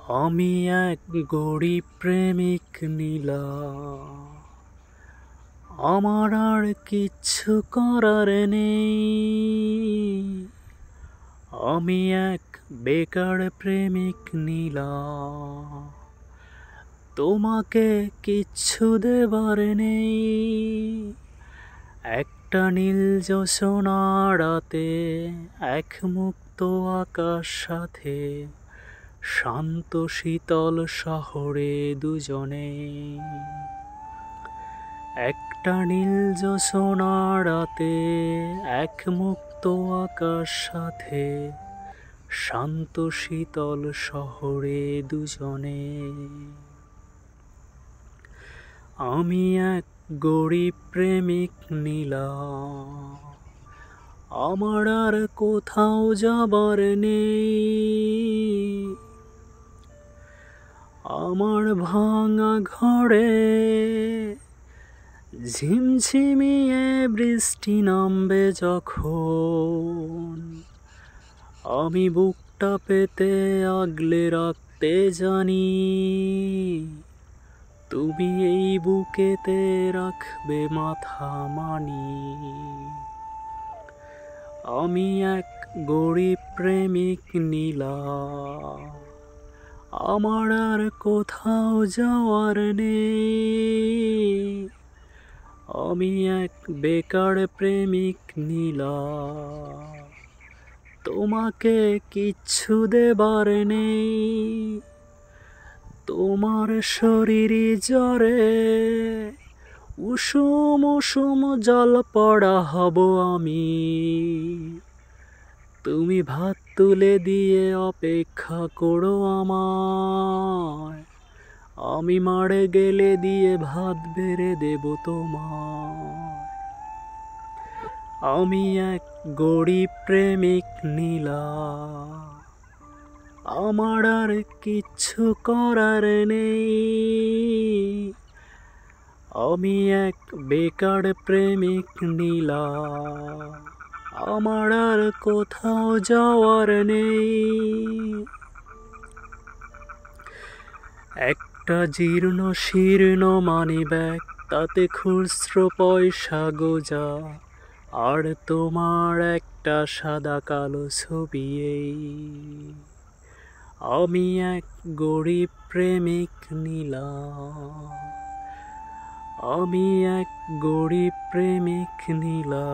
আমি এক গরিব প্রেমিক নীলা, আমার আর কিচ্ছু করার নেই। আমি এক বেকার প্রেমিক নীলা, তোমাকে কিচ্ছু দেবার নেই। একটা নীল জ্যোৎস্না রাতে, এক মুক্ত আকাশ সাথে, শান্ত শীতল শহরে দুজনে। একটা নীল জ্যোৎস্না রাতে, এক মুক্ত আকাশ সাথে, শান্ত শীতল শহরে দুজনে। আমি এক গরিব প্রেমিক নীলা, আমার আর কোথাও যাবার নেই। আমার ভাঙা ঘরে ঝিমঝিমিয়ে বৃষ্টি নামবে যখন, আমি বুকটা পেতে আগলে রাখতে জানি, তুমি এই বুকেতে রাখবে মাথা মানি। আমি এক গরিব প্রেমিক নীলা, আমার আর কোথাও যাওয়ার নেই। আমি এক বেকার প্রেমিক নীলা, তোমাকে কিচ্ছু দেবার নেই। তোমার শরীরে জ্বরে উষুম উষুম জল পড়া হব আমি, তুমি ভাত তুলে দিয়ে অপেক্ষা করো আমায়, আমি মারে গেলে দিয়ে ভাত বেড়ে দেব তোমায়। আমি এক গরিব প্রেমিক নীলা, আমার আর কিচ্ছু করার নেই। আমি এক বেকার প্রেমিক নীলা, আমার আর কোথাও যাওয়ার নেই। একটা জীর্ণ শীর্ণ মানিব্যাগ, তাতে খুচরো পয়সা গোজা, আর তোমার একটা সাদা কালো ছবি। আমি এক গরিব প্রেমিক নীলা, আমি এক গরিব প্রেমিক নীলা।